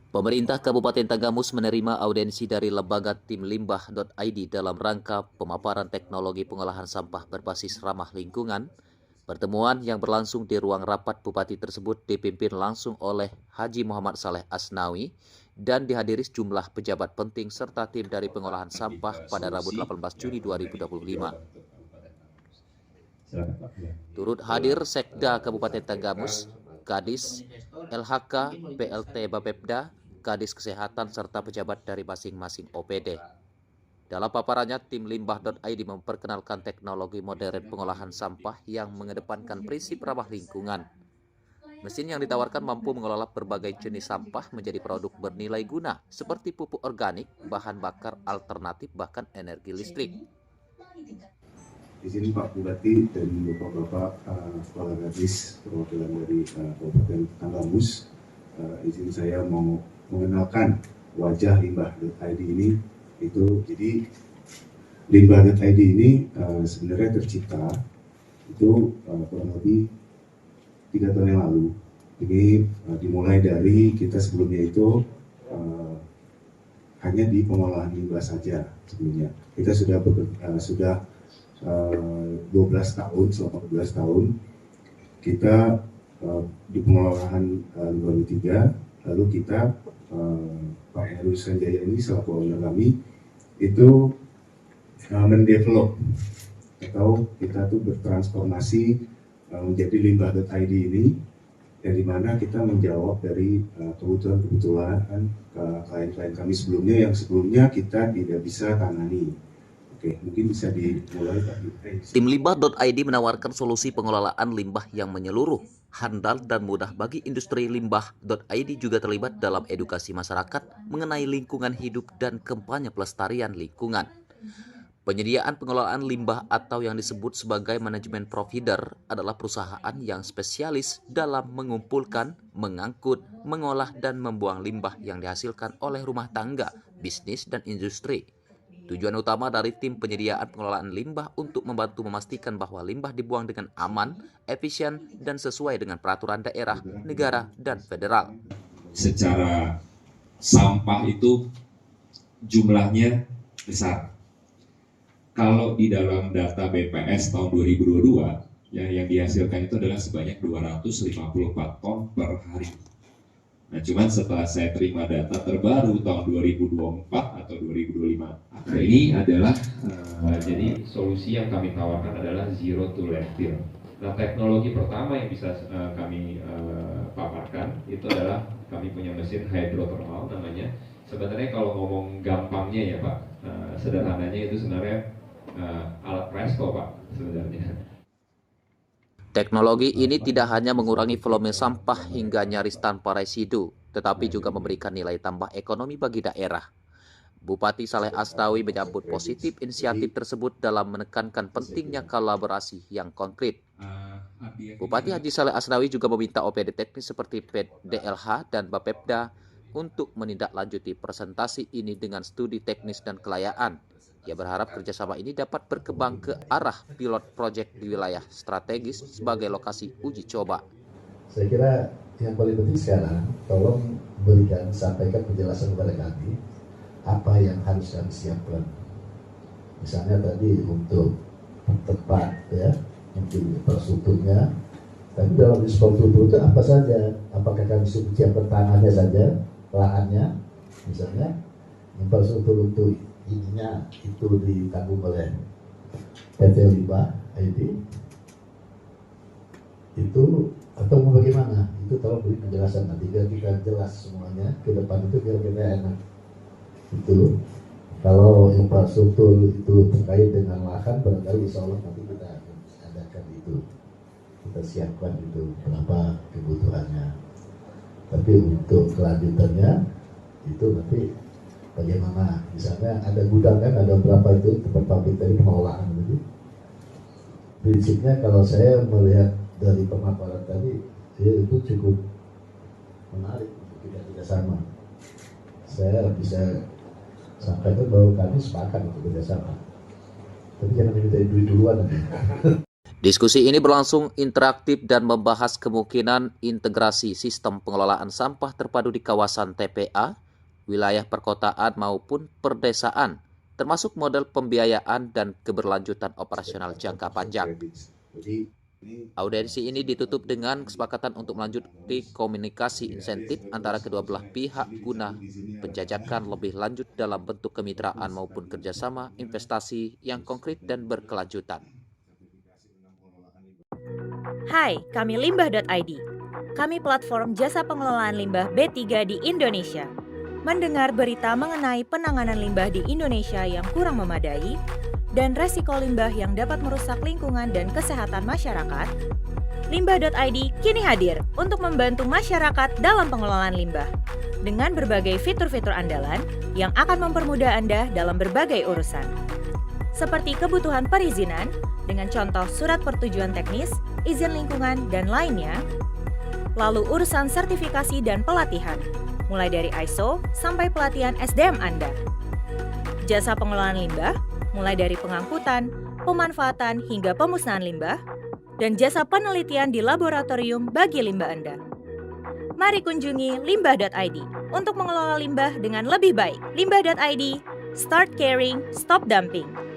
Pemerintah Kabupaten Tanggamus menerima audiensi dari lembaga tim limbah.id dalam rangka pemaparan teknologi pengolahan sampah berbasis ramah lingkungan. Pertemuan yang berlangsung di ruang rapat Bupati tersebut dipimpin langsung oleh Haji Muhammad Saleh Asnawi dan dihadiri sejumlah pejabat penting serta tim dari pengolahan sampah pada Rabu 18 Juni 2025. Turut hadir Sekda Kabupaten Tanggamus, Kadis, LHK, PLT Bapepda, Kadis Kesehatan, serta pejabat dari masing-masing OPD. Dalam paparannya, tim limbah.id memperkenalkan teknologi modern pengolahan sampah yang mengedepankan prinsip ramah lingkungan. Mesin yang ditawarkan mampu mengelola berbagai jenis sampah menjadi produk bernilai guna, seperti pupuk organik, bahan bakar alternatif, bahkan energi listrik. Di sini Pak Bupati dan Bapak-Bapak Kepala Kadis perwakilan dari Kabupaten Tanggamus, izin saya mau mengenalkan wajah limbah.id ini. Jadi limbah.id ini sebenarnya tercipta itu kurang lebih 3 tahun yang lalu. Ini dimulai dari kita sebelumnya itu hanya di pengolahan limbah saja sebelumnya. Kita sudah 12 tahun, selama 12 tahun kita di pengolahan limbah 3, lalu kita Pak Heru Sanjaya ini selaku owner kami itu mendevelop atau kita tuh bertransformasi menjadi limbah.id ini, dari mana kita menjawab dari kebutuhan-kebutuhan klien-klien kami sebelumnya yang sebelumnya kita tidak bisa tangani. Oke, mungkin bisa dimulai Pak. Tim limbah.id menawarkan solusi pengelolaan limbah yang menyeluruh, handal dan mudah bagi industri. Limbah.id juga terlibat dalam edukasi masyarakat mengenai lingkungan hidup dan kampanye pelestarian lingkungan. Penyediaan pengelolaan limbah atau yang disebut sebagai manajemen provider adalah perusahaan yang spesialis dalam mengumpulkan, mengangkut, mengolah dan membuang limbah yang dihasilkan oleh rumah tangga, bisnis dan industri. Tujuan utama dari tim penyediaan pengelolaan limbah untuk membantu memastikan bahwa limbah dibuang dengan aman, efisien, dan sesuai dengan peraturan daerah, negara, dan federal. Secara sampah itu jumlahnya besar. Kalau di dalam data BPS tahun 2022, yang dihasilkan itu adalah sebanyak 254 ton per hari. Nah, cuman setelah saya terima data terbaru tahun 2024 atau 2025, ini adalah jadi solusi yang kami tawarkan adalah zero to landfill. Nah, teknologi pertama yang bisa kami paparkan itu adalah kami punya mesin hydrothermal namanya. Sebenarnya kalau ngomong gampangnya ya Pak, sederhananya itu sebenarnya alat presto Pak sebenarnya. Teknologi ini tidak hanya mengurangi volume sampah hingga nyaris tanpa residu, tetapi juga memberikan nilai tambah ekonomi bagi daerah. Bupati Saleh Asnawi menyambut positif inisiatif tersebut dalam menekankan pentingnya kolaborasi yang konkret. Bupati Haji Saleh Asnawi juga meminta OPD teknis seperti PDLH dan Bapepda untuk menindaklanjuti presentasi ini dengan studi teknis dan kelayaan. Ia berharap kerjasama ini dapat berkembang ke arah pilot project di wilayah strategis sebagai lokasi uji coba. Saya kira yang paling penting sekarang, tolong sampaikan penjelasan kepada kami apa yang harus kami siapkan. Misalnya tadi untuk tempat ya, untuk infrastrukturnya. Tapi dalam infrastruktur itu apa saja? Apakah kami siapkan tanahnya saja, lahannya, misalnya infrastruktur untuk ininya itu ditanggung oleh PT Limbah.id itu atau bagaimana? Itu tolong beri penjelasan nanti biar kita jelas semuanya ke depan itu biar kita enak. Itu kalau infrastruktur itu terkait dengan lahan barangkali insya Allah nanti kita akan adakan itu, kita siapkan itu berapa kebutuhannya. Tapi untuk kelanjutannya itu nanti bagaimana, misalnya ada gudang kan, ada berapa itu tempat pabrik dari pengolahan gitu. Prinsipnya kalau saya melihat dari pemaparan tadi, ya itu cukup menarik untuk kita kerjasama. Saya bisa sampaikan bahwa kami sepakat untuk kerjasama. Tapi jangan diminta duit duluan. Diskusi ini berlangsung interaktif dan membahas kemungkinan integrasi sistem pengelolaan sampah terpadu di kawasan TPA, wilayah perkotaan maupun perdesaan, termasuk model pembiayaan dan keberlanjutan operasional jangka panjang. Jadi Audiensi ini ditutup dengan kesepakatan untuk melanjuti komunikasi insentif antara kedua belah pihak guna penjajakan lebih lanjut dalam bentuk kemitraan maupun kerjasama investasi yang konkret dan berkelanjutan. Hai, kami limbah.id. Kami platform jasa pengelolaan limbah B3 di Indonesia. Mendengar berita mengenai penanganan limbah di Indonesia yang kurang memadai dan resiko limbah yang dapat merusak lingkungan dan kesehatan masyarakat, limbah.id kini hadir untuk membantu masyarakat dalam pengelolaan limbah dengan berbagai fitur-fitur andalan yang akan mempermudah Anda dalam berbagai urusan. Seperti kebutuhan perizinan dengan contoh surat persetujuan teknis, izin lingkungan, dan lainnya. Lalu urusan sertifikasi dan pelatihan, mulai dari ISO sampai pelatihan SDM Anda. Jasa pengelolaan limbah, mulai dari pengangkutan, pemanfaatan hingga pemusnahan limbah, dan jasa penelitian di laboratorium bagi limbah Anda. Mari kunjungi limbah.id untuk mengelola limbah dengan lebih baik. Limbah.id, start caring, stop dumping.